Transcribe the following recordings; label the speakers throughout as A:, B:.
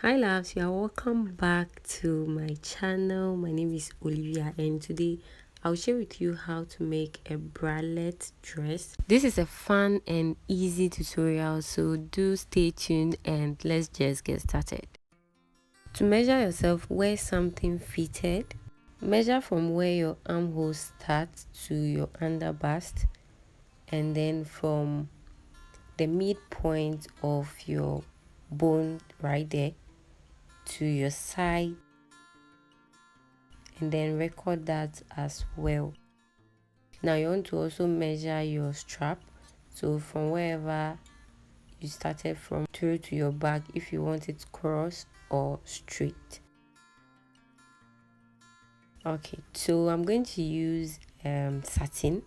A: Hi loves, you are welcome back to my channel. My name is Olivia and today I'll share with you how to make a bralette dress. This is a fun and easy tutorial, so do stay tuned and let's just get started. To measure yourself, wear something fitted. Measure from where your armhole starts to your under bust, and then from the midpoint of your bone right there to your side, and then record that as well. Now you want to also measure your strap, so from wherever you started from through to your back, if you want it cross or straight. Okay, so I'm going to use satin,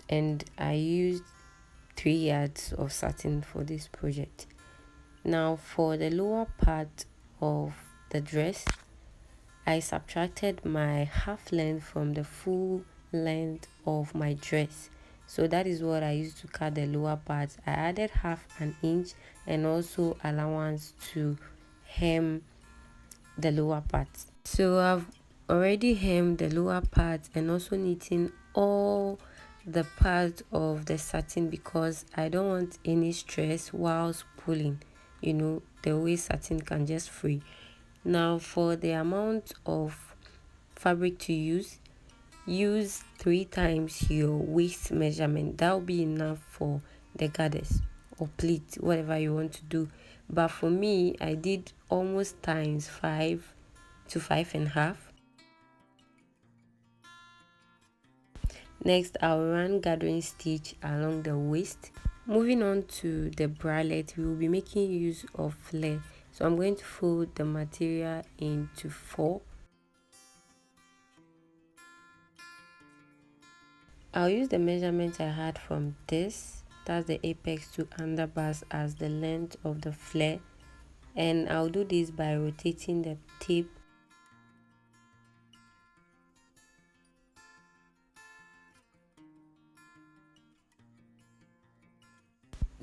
A: and I used 3 yards of satin for this project. Now for the lower part of the dress, I subtracted my half length from the full length of my dress, so that is what I used to cut the lower part. I added half an inch and also allowance to hem the lower part. So I've already hemmed the lower part and also knitting all the part of the satin because I don't want any stress whilst pulling, the way satin can just free. Now for the amount of fabric to use 3 times your waist measurement. That will be enough for the goddess or pleat, whatever you want to do. But for me, I did almost times 5 to 5.5. Next, I'll run gathering stitch along the waist. Moving on to the bralette, we will be making use of flare. So I'm going to fold the material into 4. I'll use the measurement I had from that's the apex to underbust, as the length of the flare, and I'll do this by rotating the tape.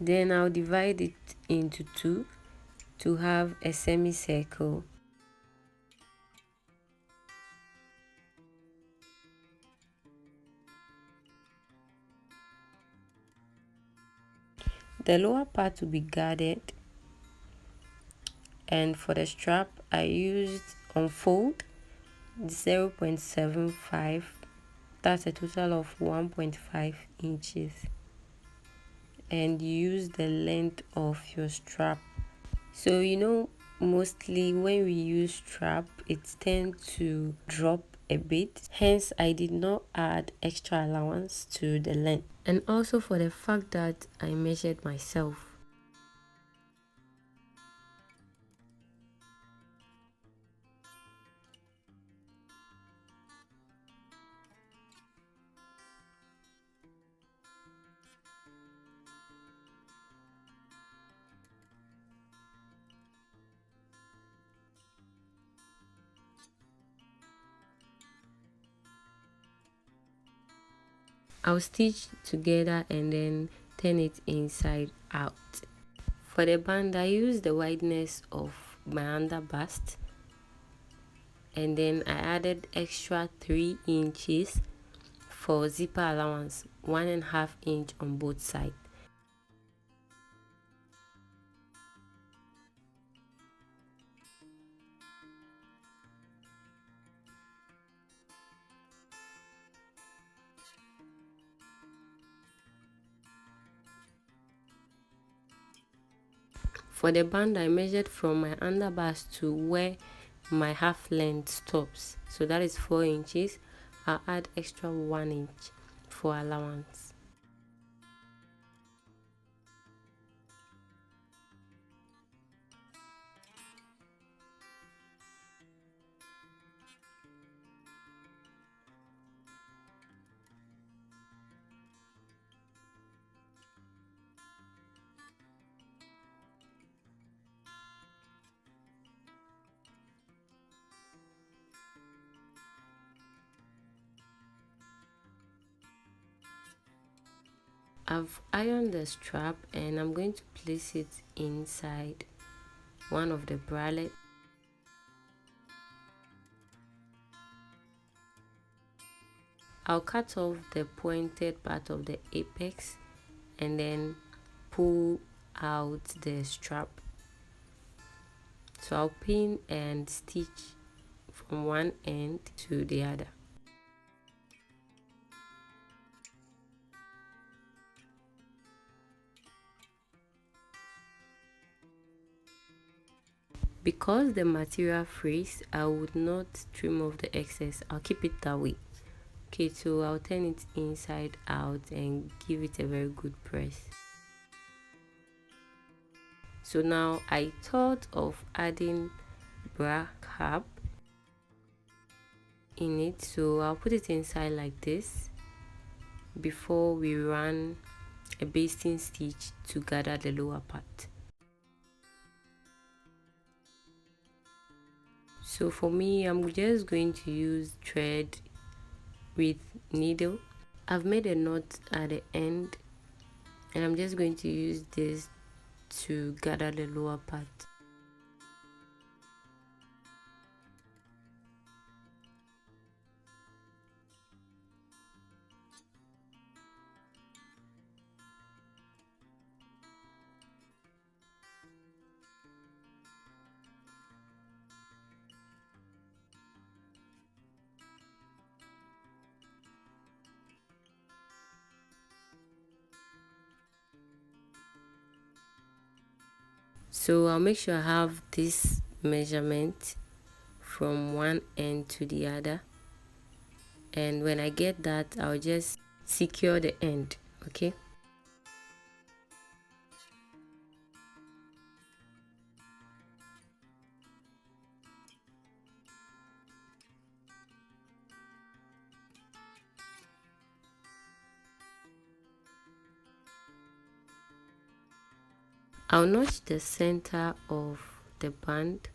A: Then I'll divide it into 2 to have a semicircle. The lower part will be guarded, and for the strap I used unfold 0.75. That's a total of 1.5 inches, and use the length of your strap. So mostly when we use strap, it tends to drop a bit, hence I did not add extra allowance to the length, and also for the fact that I measured myself. I'll stitch together and then turn it inside out. For the band, I use the wideness of my under bust, and then I added extra 3 inches for zipper allowance, 1.5 inch on both sides. For the band, I measured from my underbust to where my half length stops, so that is 4 inches. I'll add extra 1 inch for allowance. I've ironed the strap and I'm going to place it inside one of the bralette. I'll cut off the pointed part of the apex and then pull out the strap. So I'll pin and stitch from one end to the other. Because the material frees, I would not trim off the excess. I'll keep it that way. Okay, so I'll turn it inside out and give it a very good press. So now I thought of adding bra cap in it, so I'll put it inside like this before we run a basting stitch to gather the lower part. So for me, I'm just going to use thread with needle. I've made a knot at the end and I'm just going to use this to gather the lower part. So I'll make sure I have this measurement from one end to the other, and when I get that, I'll just secure the end. Okay, I'll notch the center of the band.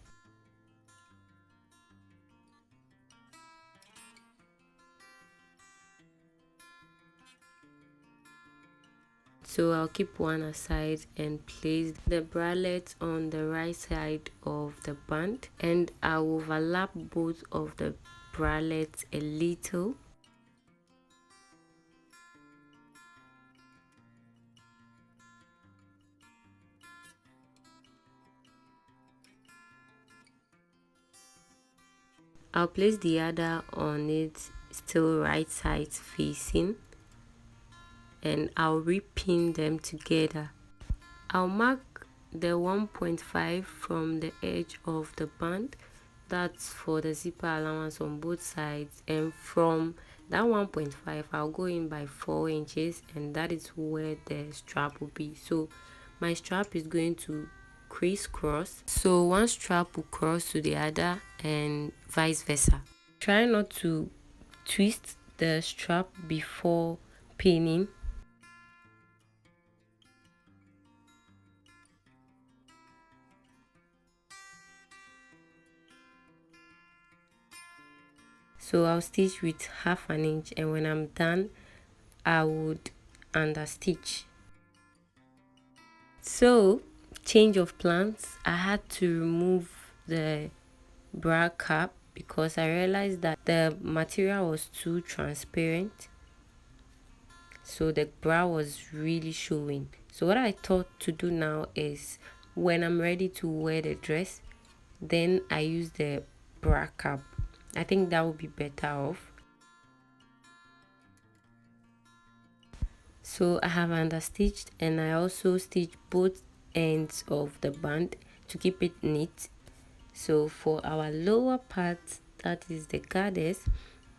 A: So I'll keep one aside and place the bralette on the right side of the band, and I'll overlap both of the bralettes a little. I'll place the other on it, still right side facing, and I'll repin them together. I'll mark the 1.5 from the edge of the band. That's for the zipper allowance on both sides, and from that 1.5 I'll go in by 4 inches, and that is where the strap will be. So my strap is going to crisscross, so one strap will cross to the other and vice versa. Try not to twist the strap before pinning. So I'll stitch with 1/2 inch, and when I'm done I would understitch. So change of plans, I had to remove the bra cap because I realized that the material was too transparent, so the bra was really showing. So what I thought to do now is, when I'm ready to wear the dress, then I use the bra cap. I think that would be better off. So I have understitched, and I also stitched both ends of the band to keep it neat. So for our lower part, that is the gathers,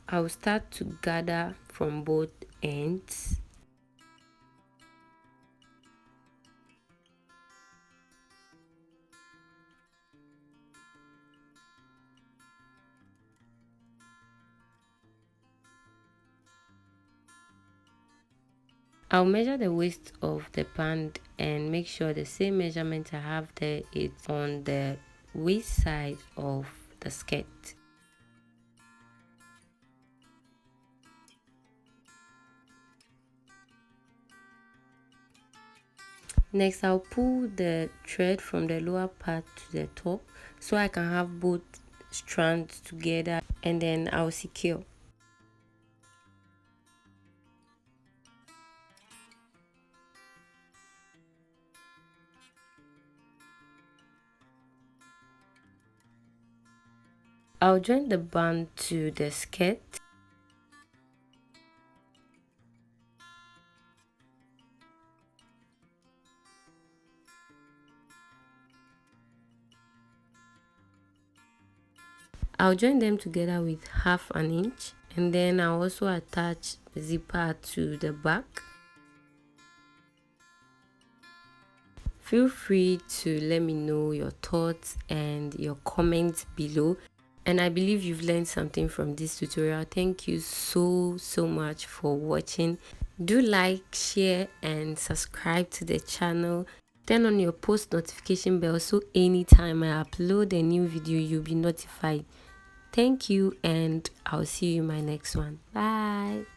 A: I'll start to gather from both ends. I'll measure the waist of the band and make sure the same measurement I have there is on the waist side of the skirt. Next, I'll pull the thread from the lower part to the top so I can have both strands together, and then I'll secure. I'll join the band to the skirt. I'll join them together with 1/2 inch, and then I'll also attach zipper to the back. Feel free to let me know your thoughts and your comments below. And I believe you've learned something from this tutorial. Thank you so much for watching. Do like, share and subscribe to the channel. Turn on your post notification bell so anytime I upload a new video you'll be notified. Thank you, and I'll see you in my next one. Bye.